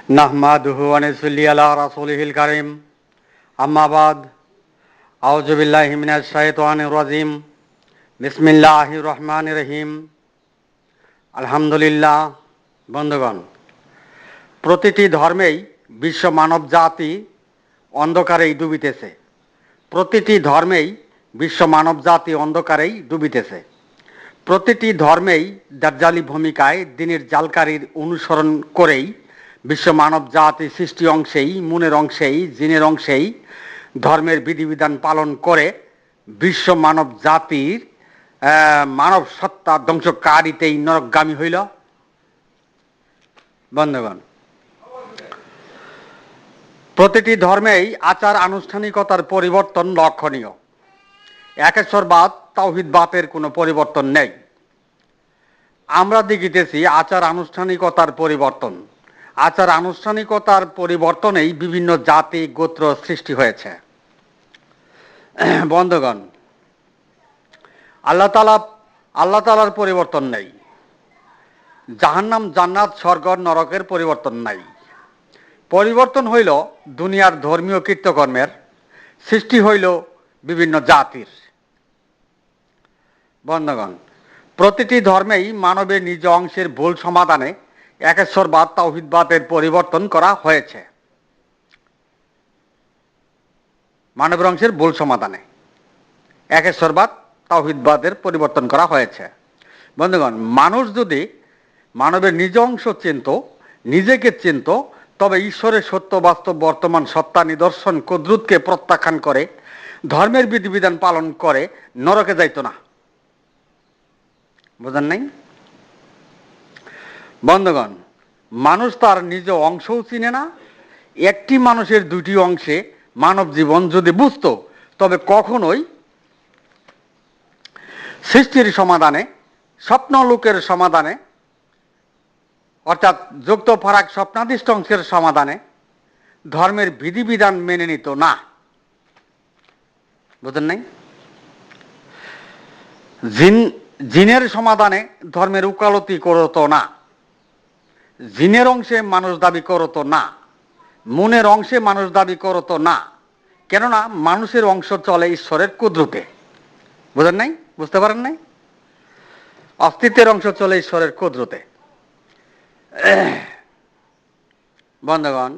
নাহমাদুহু ওয়া নুসাল্লি আলা রাসূলিহিল কারীম আম্মা বাদ আউযু বিল্লাহি মিনাশ শাইতানির রাজীম বিসমিল্লাহির রহমানির রহিম আলহামদুলিল্লাহ। বন্ধুগণ, প্রতিটি ধর্মেই বিশ্ব মানব জাতি অন্ধকারেই ডুবিতেছে। প্রতিটি ধর্মেই বিশ্ব মানব জাতি অন্ধকারেই ডুবিতেছে। প্রতিটি ধর্মেই দাজ্জালি ভূমিকায় দিনের জালকারীর অনুসরণ করেই বিশ্ব মানব জাতি সৃষ্টি অংশেই, মনের অংশেই, জিনের অংশেই ধর্মের বিধিবিধান পালন করে বিশ্ব মানব জাতির মানব সত্তা ধ্বংসকারীতেই নরকগামী হইল। বন্ধুগণ, প্রতিটি ধর্মেই আচার আনুষ্ঠানিকতার পরিবর্তন লক্ষণীয়। একেশ্বরবাদ তাওহীদবাদের কোনো পরিবর্তন নেই। আমরা দেখিতেছি আচার আনুষ্ঠানিকতার পরিবর্তন। আচার আনুষ্ঠানিকতার পরিবর্তনেই বিভিন্ন জাতি গোত্র সৃষ্টি হয়েছে। বন্ধুগণ, আল্লাহ তাআলার পরিবর্তন নেই। জাহান্নাম জান্নাত স্বর্গ নরকের পরিবর্তন নাই। পরিবর্তন হইল দুনিয়ার ধর্মীয় কৃত্যকর্মের, সৃষ্টি হইল বিভিন্ন জাতির। বন্ধুগণ, প্রতিটি ধর্মেই মানবের নিজ অংশের ভুল সমাধানে একেশ্বরবাদ তাওহীদবাদের পরিবর্তন করা হয়েছে। মানবের অংশের ভুল সমাধানে একেশ্বরবাদ তাওহীদবাদের পরিবর্তন করা হয়েছে। বন্ধুগণ, মানুষ যদি মানবের নিজ অংশ চিনত, নিজেকে চিনত, তবে ঈশ্বরের সত্য বাস্তব বর্তমান সত্তা নিদর্শন কুদরতকে প্রত্যাখ্যান করে ধর্মের বিধিবিধান পালন করে নরকে যাইত না। বুঝেন নাই? বন্ধুগণ, মানুষ তার নিজ অংশও চিনে না। একটি মানুষের দুটি অংশে মানব জীবন যদি বুঝত, তবে কখনোই সৃষ্টির সমাধানে, স্বপ্নলোকের সমাধানে, অর্থাৎ যুক্ত ফারাক স্বপ্নাদিষ্ট অংশের সমাধানে ধর্মের বিধিবিধান মেনে নিত না। বুঝেন নাই? জিনের সমাধানে ধর্মের উকালতি করত না। জিনের অংশে মানুষ দাবি করত না। মনের অংশে মানুষ দাবি করত না। কেননা মানুষের অংশ চলে ঈশ্বরের কুদরতে। বুঝেন নাই? বুঝতে পারেন নাই? অস্তিত্বের অংশ চলে ঈশ্বরের কুদরতে। বন্ধুগণ,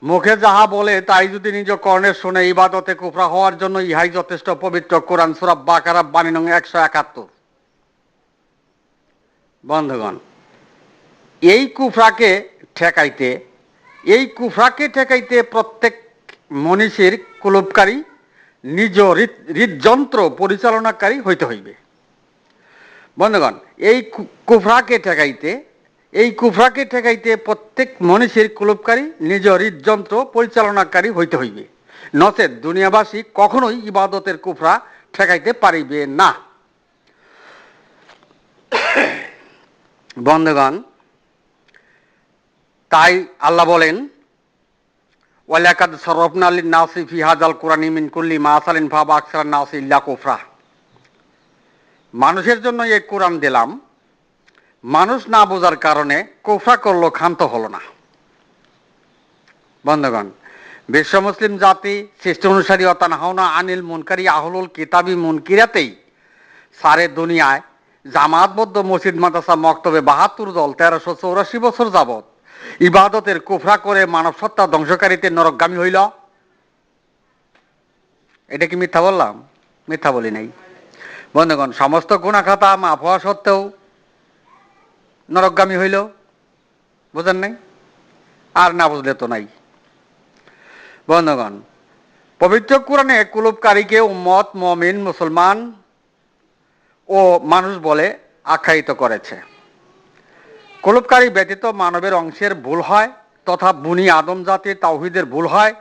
মুখে যাহা বলে তাই যদি নিজ কর্ণে শুনে ইবাদতে কুফরা হওয়ার জন্য ইহাই যথেষ্ট। পবিত্র কোরআন সূরা বাকারা বাণী নং 171। বন্ধুগণ, এই কুফরাকে ঠেকাইতে প্রত্যেক মনীষীর কুলুপকারী নিজ হৃদযন্ত্র পরিচালনাকারী হইতে হইবে। বন্ধুগণ, এই কুফরাকে ঠেকাইতে প্রত্যেক মনীষীর কুলুপকারী নিজ হৃদযন্ত্র পরিচালনাকারী হইতে হইবে। নচেৎ দুনিয়াবাসী কখনোই ইবাদতের কুফরা ঠেকাইতে পারিবে না। বন্ধুগণ, তাই আল্লাহ বলেন, ওয়ালাকাদ সাররাফনা লিন-নাসি ফি হাযাল কুরআনি মিন কুল্লি মাসালিন ফাবা আকসারান নাসি ইল্লা কুফরা। মানুষের জন্য এই কোরআন দিলাম, মানুষ না বোঝার কারণে কুফরা করলো, ক্ষান্ত হলো না। বন্ধুগণ, বিশ্ব মুসলিম জাতি সৃষ্টি অনুসারী অতানহাউনা আনিল মুনকারি আহলুল কিতাবি মুনকিরাতেই সারে দুনিয়ায় জামাতবদ্ধ মসজিদ মাদ্রাসা মক্তবে 72 দল 1384 বছর যাবৎ ইবাদতের কুফরা করে মানব সত্তা ধ্বংসকারীতে নরকগামী হইল। এটা কি মিথ্যা বললাম? মিথ্যা বলি নাই। বন্ধুগণ, সমস্ত গুনাহ খাতা মাফ হওয়া সত্ত্বেও নরকগামী হইল। বুঝেন নাই? আর না বুঝলে তো নাই। বন্ধুগণ, পবিত্র কোরআনে কুলুপকারীকে উম্মত, মুমিন, মুসলমান ও মানুষ বলে আখ্যায়িত করেছে। কুলুপকারী ব্যতীত মানবের অংশের ভুল হয়, তথা বুনি আদম জাতির তাওহীদের ভুল হয়।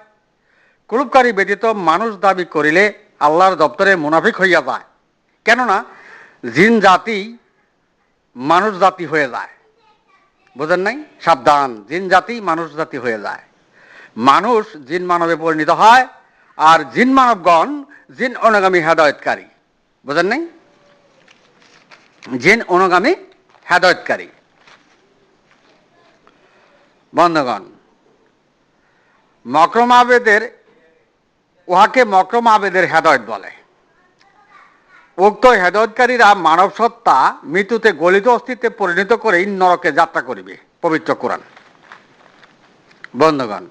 কুলুপকারী ব্যতীত মানুষ দাবি করিলে আল্লাহর দপ্তরে মুনাফিক হইয়া যায়। কেননা জিন জাতি মানুষ জাতি হয়ে যায়। বুঝেন নাই? সাবধান, জিন জাতি মানুষ জাতি হয়ে যায়। মানুষ জিন মানবে পরিণত হয়, আর জিন মানবগণ জিন অনুগামী হেদায়েতকারী। বুঝেন নাই? জিন অনুগামী হেদায়েতকারী। বন্ধুগণ, উহাকে মকরম আবেদের হেদায়েত বলে। উক্ত হেদায়েতকারীরা মানব সত্তা মৃত্যুতে গলিত অস্তিত্বে পরিণত করেই নরকে যাত্রা করিবে। পবিত্র কোরআন। বন্ধুগণ,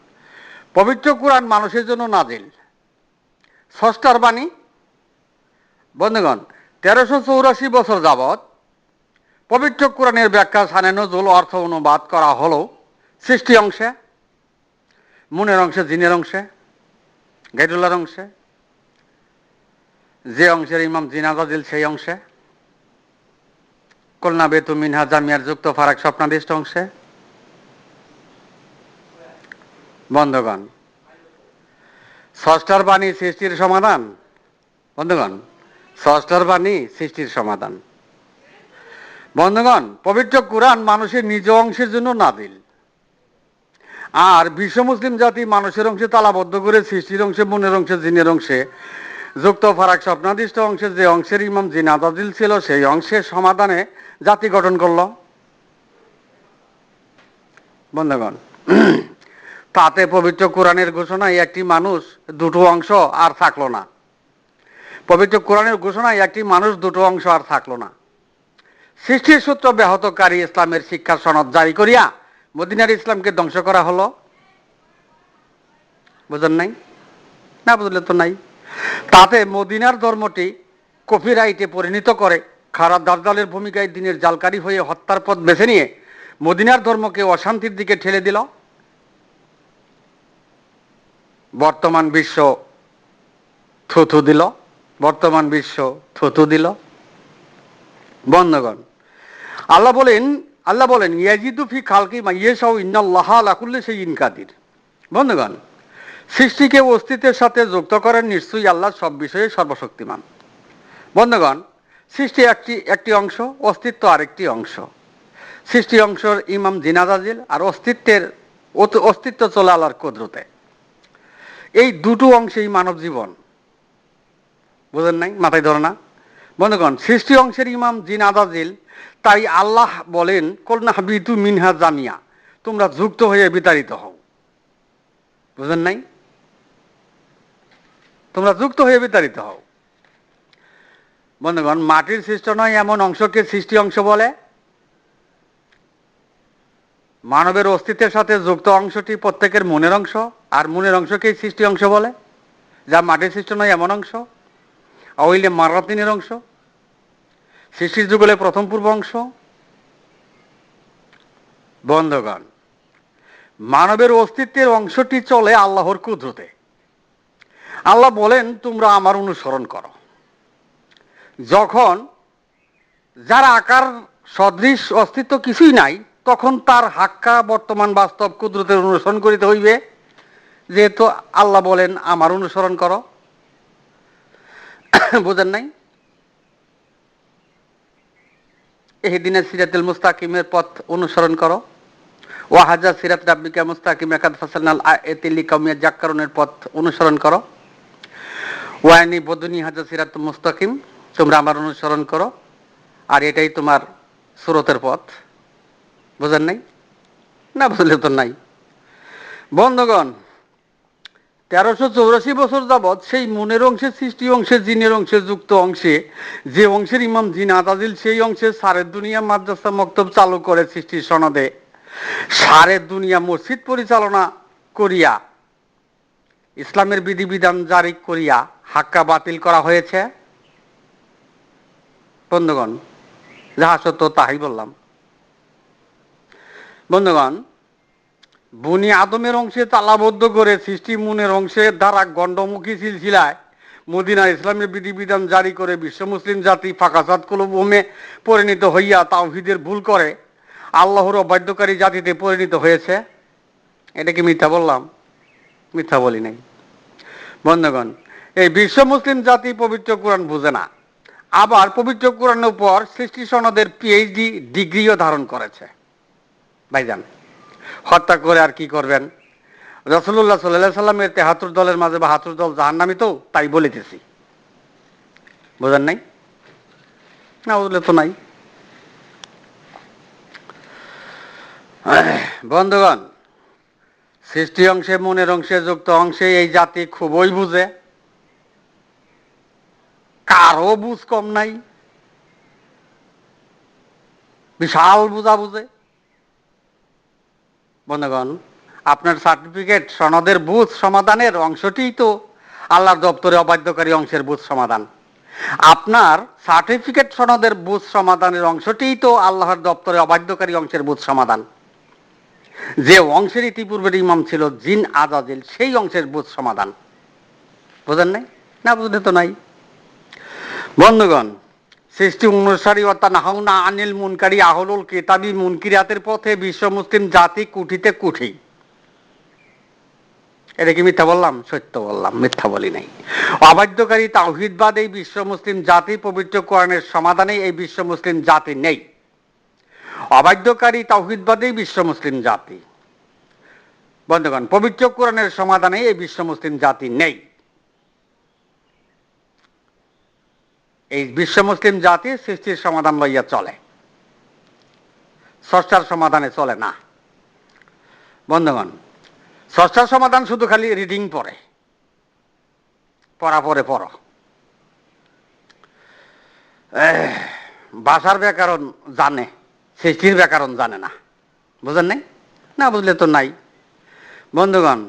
পবিত্র কোরআন মানুষের জন্য নাজিল, স্রষ্টার বাণী। বন্ধুগণ, 1384 বছর যাবৎ পবিত্র কোরআনের ব্যাখ্যা শানে নজুল অর্থ অনুবাদ করা হলো সৃষ্টি অংশে, মনের অংশে, জিনের অংশে, গাইডুল্লার অংশে, যে অংশের ইমাম জিনাজাজিল সেই অংশে, কলনা বেতু মিনহা জামিয়ার যুক্ত ফারাক স্বপ্নাদিষ্ট অংশে। বন্ধুগণ, স্রষ্টার বাণী সৃষ্টির সমাধান। বন্ধুগণ, স্রষ্টার বাণী সৃষ্টির সমাধান। বন্ধুগণ, পবিত্র কোরআন মানুষের নিজ অংশের জন্য নাজিল, আর বিশ্ব মুসলিম জাতি মানুষের অংশে তালাবদ্ধ করে সৃষ্টির অংশে, মনের অংশে, জিনের অংশে যুক্ত ফারাক স্বপ্নাদিষ্ট অংশে যে অংশের ইমাম জিনাজাজিল ছিল সেই অংশের সমাধানে জাতি গঠন করল। বন্ধুগণ, তাতে পবিত্র কোরআনের ঘোষণায় একটি মানুষ দুটো অংশ আর থাকলো না। পবিত্র কোরআনের ঘোষণায় একটি মানুষ দুটো অংশ আর থাকলো না। সৃষ্টির সূত্র ব্যাহতকারী ইসলামের শিক্ষা সনদ জারি করিয়া মদিনার ইসলামকে ধ্বংস করা হলো। বুঝেন নাই? না বুঝলে তো নাই। তাতে মদিনার ধর্মটি কপিরাইটে পরিণত করে খারাপ দাজ্জালের ভূমিকায় দিনের জালকারী হয়ে হত্যার পথ বেছে নিয়ে মদিনার ধর্মকে অশান্তির দিকে ঠেলে দিল। বর্তমান বিশ্ব থুথু দিল। বর্তমান বিশ্ব থুথু দিল। বন্ধুগণ, আল্লাহ বলেন ইয়াজিদু ফি খালকি মা ইয়াশাউ ইন্নাল্লাহা আলা কুল্লি শাইইন কাদির। বন্ধুগণ, সৃষ্টিকে অস্তিত্বের সাথে যুক্ত করেন নিশ্চয়ই আল্লাহ সব বিষয়ে সর্বশক্তিমান। বন্ধুগণ, সৃষ্টি একটি অংশ, অস্তিত্ব আরেকটি অংশ। সৃষ্টি অংশের ইমাম জিনাজাজিল, আর অস্তিত্ব চলে আল্লাহর কুদরতে। এই দুটো অংশেই মানব জীবন। বুঝেন নাই? মাথায় ধরে না? বন্ধুগণ, সৃষ্টি অংশের ইমাম জিনাজাজিল, তাই আল্লাহ বলেন কলনা হাবিতু মিনহা জামিয়া, তোমরা যুক্ত হয়ে বিতাড়িত হও। বুঝেন নাই? তোমরা যুক্ত হয়ে বিতাড়িত হও। বন্ধুগণ, মাটির সৃষ্ট নয় এমন অংশকে সৃষ্টি অংশ বলে। মানবের অস্তিত্বের সাথে যুক্ত অংশটি প্রত্যেকের মনের অংশ, আর মনের অংশকেই সৃষ্টি অংশ বলে, যা মাটির সৃষ্ট নয় এমন অংশ। অইলে মারাতিনের অংশ, সৃষ্টির যুগলে প্রথম পূর্ব অংশ। বন্ধুগণ, মানবের অস্তিত্বের অংশটি চলে আল্লাহর কুদরতে। আল্লাহ বলেন তোমরা আমার অনুসরণ করো। যখন যার আকার সদৃশ অস্তিত্ব কিছুই নাই, তখন তার হাক্কা বর্তমান বাস্তব কুদরতের অনুসরণ করিতে হইবে। যেহেতু আল্লাহ বলেন আমার অনুসরণ করো। বুঝেন নাই? ইহদিনাস সিরাতাল মুস্তাকিমের পথ অনুসরণ করো। ওয়াহাজা সিরাত রাব্বিকা মুস্তাকিম লাকাদ ফাসালনাল আয়াতি লিকাউমিন ইয়াযাক্কারুনের পথ অনুসরণ করো। ওয়ানি বদুনি হাজা সিরাত মুস্তাকিম, তোমরা আমার অনুসরণ করো, আর এটাই তোমার সুরতের পথ। বুঝেন নাই? না বুঝলে তো নাই। বন্ধুগণ, 1384 বছর যাবৎ সেই মনের অংশে, সৃষ্টি অংশে, জিনের অংশে, যুক্ত অংশে, যে অংশের ইমাম জিনাজাজিল সেই অংশে সারে দুনিয়া মাদ্রাসা মক্তব চালু করে সৃষ্টির সনদে সারে দুনিয়া মসজিদ পরিচালনা করিয়া ইসলামের বিধিবিধান জারি করিয়া হাক্কা বাতিল করা হয়েছে। বন্ধুগণ, যাহা সত্য তাহাই বললাম। বন্ধুগণ, বনি আদমের অংশে তালাবদ্ধ করে সৃষ্টি মনের অংশের দ্বারা গণ্ডমুখী সিলসিলায় মদিনা ইসলামের বিধিবিধান জারি করে বিশ্ব মুসলিম জাতি ফাঁকাসাদ কুলুবুমে পরিণত হইয়া তাওহীদের ভুল করে আল্লাহর অবাধ্যকারী জাতিতে পরিণত হয়েছে। এটা কি মিথ্যা বললাম? মিথ্যা বলি নাই। বন্ধুগণ, এই বিশ্ব মুসলিম জাতি পবিত্র কোরআন বুঝে না, আবার পবিত্র কোরআনের উপর সৃষ্টি সনদের পিএইচডি ডিগ্রিও ধারণ করেছে। ভাইজান, হত্যা করে আর কি করবেন? রাসূলুল্লাহ সাল্লাল্লাহু আলাইহি সাল্লামের ৭৩ দলের মাঝে ৭২ দল জাহান্নামী, তো তাই বলিতেছি। বুঝেন নাই? না বুঝলে তো নাই। বন্ধুগণ, সৃষ্টি অংশে মনের অংশে যুক্ত অংশে এই জাতি খুবই বুঝে, কারো বুঝ কম নাই, বিশাল বুঝা বুঝে। বন্ধুগণ, আপনার সার্টিফিকেট সনদের বুঝ সমাধানের অংশটিই তো আল্লাহর দপ্তরে অবাধ্যকারী অংশের বুঝ সমাধান। আপনার সার্টিফিকেট সনদের বুঝ সমাধানের অংশটিই তো আল্লাহর দপ্তরে অবাধ্যকারী অংশের বুঝ সমাধান। যে অংশের ইতিপূর্বের ইমাম ছিল জিন আজাজিল, সেই অংশের বুঝ সমাধান। বুঝেন নাই? না বুঝলে তো নাই। বন্ধুগণ, সৃষ্টি অনুসারী অর্থাৎ নাহাউনা আনিল মুনকারি আহলুল কিতাবি মুনকিরাতের পথে বিশ্ব মুসলিম জাতি কুঠিতে কুঠি। এটা কি মিথ্যা বললাম? সত্য বললাম, মিথ্যা বলি নাই। অবাধ্যকারী তাওহীদবাদ এই বিশ্ব মুসলিম জাতি, পবিত্র কোরআনের সমাধানে এই বিশ্ব মুসলিম জাতি নেই। অবাধ্যকারী তাওহীদবাদেই বিশ্ব মুসলিম জাতি। বন্ধুগণ, পবিত্র কোরআনের সমাধানে এই বিশ্ব মুসলিম জাতি নেই। এই বিশ্ব মুসলিম জাতি সৃষ্টির সমাধান লইয়া চলে, স্রষ্টার সমাধানে চলে না। বন্ধুগণ, স্রষ্টার সমাধান শুধু খালি রিডিং পড়ে, পড়া পরে পড়ো। ভাষার ব্যাকরণ জানে, সৃষ্টির ব্যাকরণ জানে না। বুঝেন নাই? না বুঝলে তো নাই। বন্ধুগণ,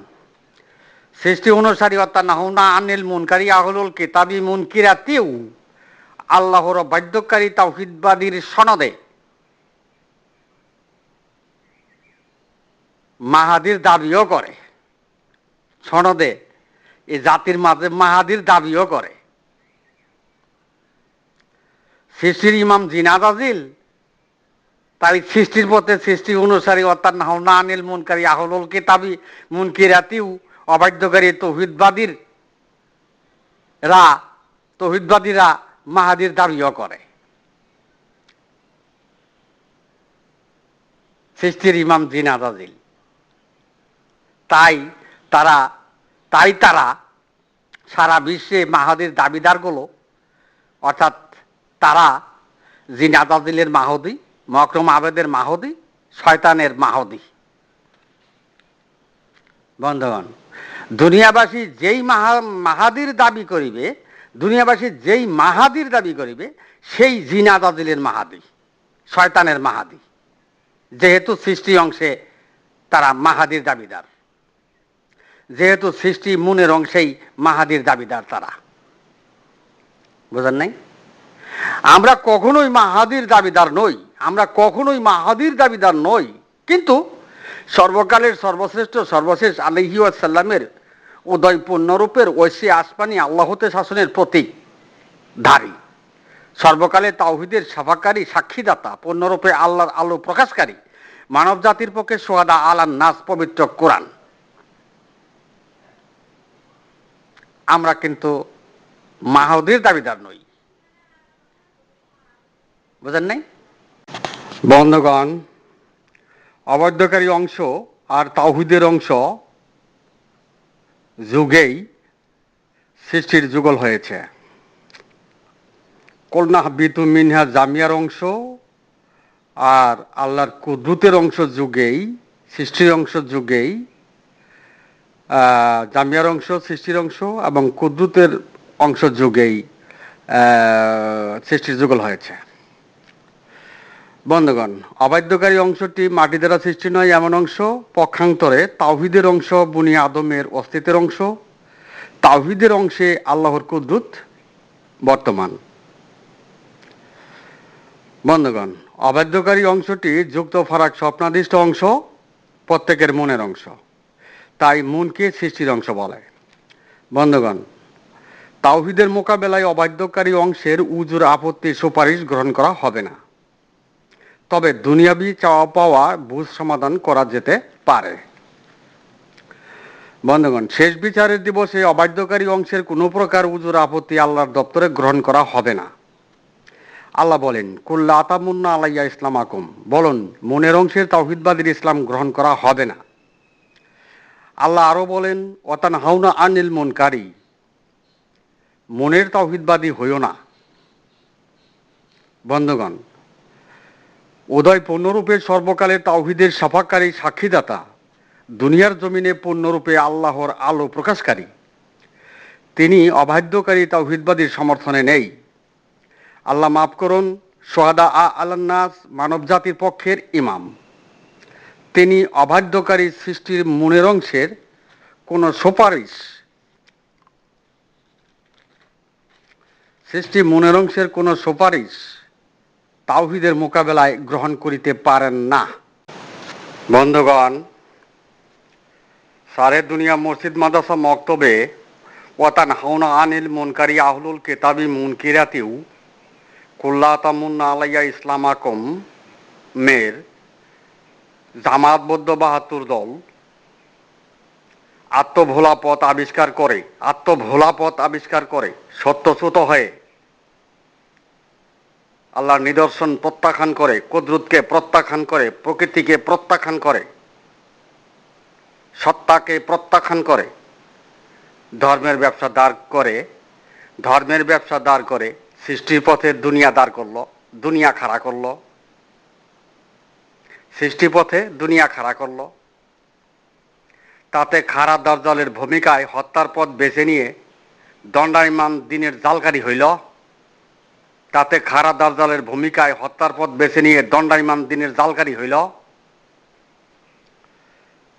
সৃষ্টি অনুসারী অর্থাৎ নাহুনা আনিল মুনকারি আহলুল কিতাবি মুনকিরাতিউ আল্লাহর বাধ্যকারী তাওহীদবাদীর সনদে মাহাদির দাবিও করে। সনদে এই জাতির মাঝে মাহাদির দাবিও করে। সৃষ্টির ইমাম জিনাদ আজিল তাই সৃষ্টির পথে সৃষ্টি অনুসারী অর্থাৎ নাহুনা আনিল মুনকারি আহলুল কিতাবি মুনকিরাতিউ অবাধ্যকারী তৌহিদবাদীরা মাহাদির দাবিও করে। সৃষ্টির ইমাম জিনাদ আজিল তাই তারা সারা বিশ্বে মাহাদির দাবিদারগুলো, অর্থাৎ তারা জিনাদ আজিলের মাহদি, মকরম আবেদের মাহদি, শয়তানের মাহদি। বন্ধুগণ, দুনিয়াবাসী যেই মাহাদির দাবি করিবে, সেই জিনাদ আজিলের মাহাদি, শয়তানের মাহাদি। যেহেতু সৃষ্টি অংশে তারা মাহাদির দাবিদার, যেহেতু সৃষ্টি মনের অংশেই মাহাদির দাবিদার তারা। বুঝেন নাই? আমরা কখনোই মাহাদির দাবিদার নই, কিন্তু সর্বকালের সর্বশ্রেষ্ঠ সর্বশেষ আলাইহি ওয়াসাল্লামের উদয় পূর্ণরূপের ঐশী আসমানি আল্লাহতে শাসনের প্রতীক ধারী, সর্বকালে তাওহীদের সাফাকারী সাক্ষীদাতা, পূর্ণরূপে আল্লাহর আলো প্রকাশকারী, মানব জাতির পক্ষে সোহাদা আলান নাস পবিত্র কোরআন। আমরা কিন্তু মাহাদির দাবিদার নই। বুঝেন নাই? বন্ধুগণ, অবাধ্যকারী অংশ আর তাওহীদের অংশ যুগেই সৃষ্টির যুগল হয়েছে। কুলনা হাবিতু মিনহা জামিয়ার অংশ আর আল্লাহর কুদরতের অংশ যুগেই, সৃষ্টির অংশ যুগেই, জামিয়ার অংশ সৃষ্টির অংশ এবং কুদরতের অংশ যুগেই সৃষ্টির যুগল হয়েছে। বন্ধুগণ, অবাধ্যকারী অংশটি মাটি দ্বারা সৃষ্টি নয় এমন অংশ, পক্ষান্তরে তাওহীদের অংশ বনি আদমের অস্তিত্বের অংশ। তাওহীদের অংশে আল্লাহর কুদরত বর্তমান। বন্ধুগণ, অবাধ্যকারী অংশটি যুক্ত ফারাক স্বপ্নাদিষ্ট অংশ, প্রত্যেকের মনের অংশ, তাই মনকে সৃষ্টির অংশ বলে। বন্ধুগণ, তাওহীদের মোকাবেলায় অবাধ্যকারী অংশের উজুর আপত্তি সুপারিশ গ্রহণ করা হবে না, তবে দুনিয়াবি চাওয়া পাওয়া বুঝ সমাধান করা যেতে পারে। বন্ধুগণ, শেষ বিচারের দিবসে অবাধ্যকারী অংশের কোনো প্রকার উজুর আপত্তি আল্লাহর দপ্তরে গ্রহণ করা হবে না। আল্লাহ বলেন, কুল্লা আতামুন্না আলাইয়া ইসলামাকুম, বলুন মনের অংশের তাওহীদবাদীর ইসলাম গ্রহণ করা হবে না। আল্লাহ আরো বলেন, ওয়াতানহাউনা আনিল মুনকারি, মনের তাওহীদবাদী হইও না। বন্ধুগণ, উদয় পূর্ণরূপে সর্বকালে তাওহীদের সাফাকারী সাক্ষীদাতা, দুনিয়ার জমিনে পূর্ণরূপে আল্লাহর আলো প্রকাশকারী, তিনি অবাধ্যকারী তাওহীদবাদীর সমর্থনে নেই। আল্লাহ মাফ করুন, সোহাদা আলান্নাস মানব জাতির পক্ষের ইমাম। তিনি অবাধ্যকারী সৃষ্টির মনের অংশের কোনো সুপারিশ তাওহীদের মোকাবেলায় গ্রহণ করিতে পারেন না। বন্ধুগণ, সারে দুনিয়া মসজিদ মাদ্রাসা মক্তবে ওয়াতানহাউনা আনিল মুনকারি আহলুল কিতাবি মুনকিরাতিউ কুল্লা তামুন্না আলাইয়া ইসলামাকুম মের জামাতবদ্ধ ৭২ দল আত্মভোলা পথ আবিষ্কার করে সত্যচ্যুত হয়ে আল্লাহর নিদর্শন প্রত্যাখ্যান করে, কুদরতকে প্রত্যাখ্যান করে, প্রকৃতিকে প্রত্যাখ্যান করে, সত্তাকে প্রত্যাখ্যান করে, ধর্মের ব্যবসা দাঁড় করে সৃষ্টির পথে দুনিয়া খাড়া করলো। তাতে খাড়া দাজ্জালের ভূমিকায় হত্যার পথ বেছে নিয়ে দণ্ডায়মান দ্বীনের জালকারী হইল।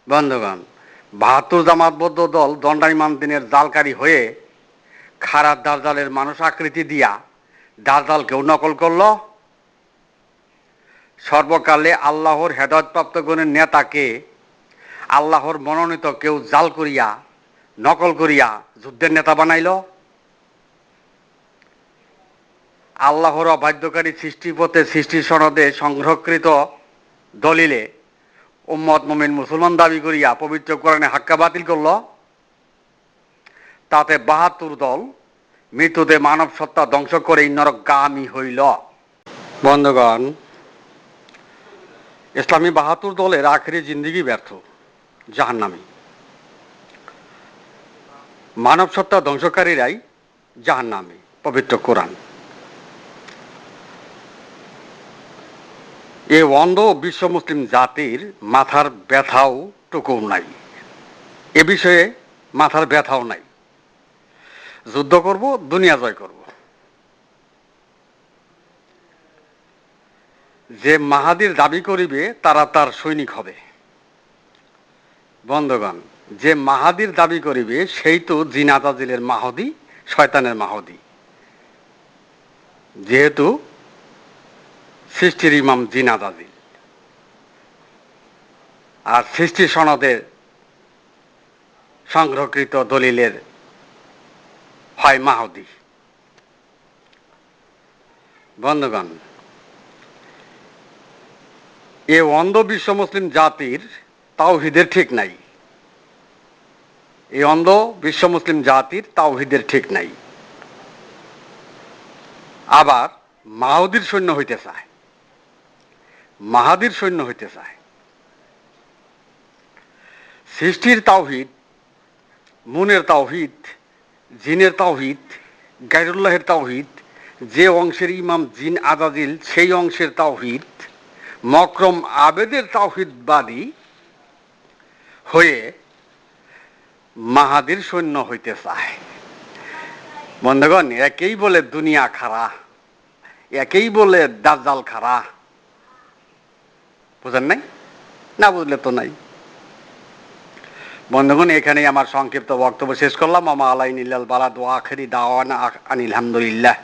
বন্ধুগণ, ৭২ জামাতবদ্ধ দল দণ্ডায়মান দ্বীনের জালকারী হয়ে খাড়া দাজ্জালের মানুষ আকৃতি দিয়া দাজ্জালকেও নকল করল। সর্বকালে আল্লাহর হেদায়েতপ্রাপ্ত গণের নেতাকে আল্লাহর মনোনীত কেউ নকল করিয়া যুদ্ধের নেতা বানাইল। আল্লাহর অবাধ্যকারী সৃষ্টির সনদে সংরক্ষিত দলিলে উম্মত মুমিন মুসলমান দাবি করিয়া পবিত্র কোরআনে হাক্কা বাতিল করল। তাতে ৭২ দল মৃত্যুতে মানব সত্তা ধ্বংস করে নরকগামী হইল। বন্ধুগণ, ইসলামী ৭২ দলের আখেরি জিন্দেগি ব্যর্থ, জাহান্নামী। মানব সত্তা ধ্বংসকারীরাই জাহান্নামী, পবিত্র কোরআন। এ অন্ধ বিশ্ব মুসলিম জাতির মাথার ব্যথাও টুকুও নাই, এ বিষয়ে মাথার ব্যথাও নাই। যুদ্ধ করব, দুনিয়া জয় করব। যে মাহাদির দাবি করিবে তারা তার সৈনিক হবে। বন্ধুগণ, যে মাহাদির দাবি করিবে সেই তো জিন আজাজিলের মাহদি, শয়তানের মাহদি। যেহেতু সৃষ্টির ইমাম জিন আজাজিল, আর সৃষ্টি সনদের সংরক্ষিত দলিলের হয় মাহদি। বন্ধুগণ, এ অন্ধ বিশ্ব মুসলিম জাতির তাওহীদের ঠিক নাই। এই অন্ধ বিশ্ব মুসলিম জাতির তাওহীদের ঠিক নাই। আবার মাহদির সৈন্য হইতে চায়, মাহাদির সৈন্য হইতে চায়। সৃষ্টির তাওহীদ, মুনের তাওহীদ, জিনের তাওহীদ, গায়রুল্লাহের তাওহীদ, যে অংশের ইমাম জিন আজাজিল সেই অংশের তাওহীদ, মকরম আবেদের তাওহীদবাদী হয়ে মাহাদির সৈন্য হইতে চায়। বন্ধুগণ, একেই বলে দুনিয়া খাড়া, একেই বলে দাজ্জাল খাড়া। বুঝেন নাই? না বুঝলে তো নাই। বন্ধুগণ, এখানেই আমার সংক্ষিপ্ত বক্তব্য শেষ করলাম। মামা আলাইনিল বালাদ ওয়া আখিরি দাওয়ানা আনিল হামদুলিল্লাহ।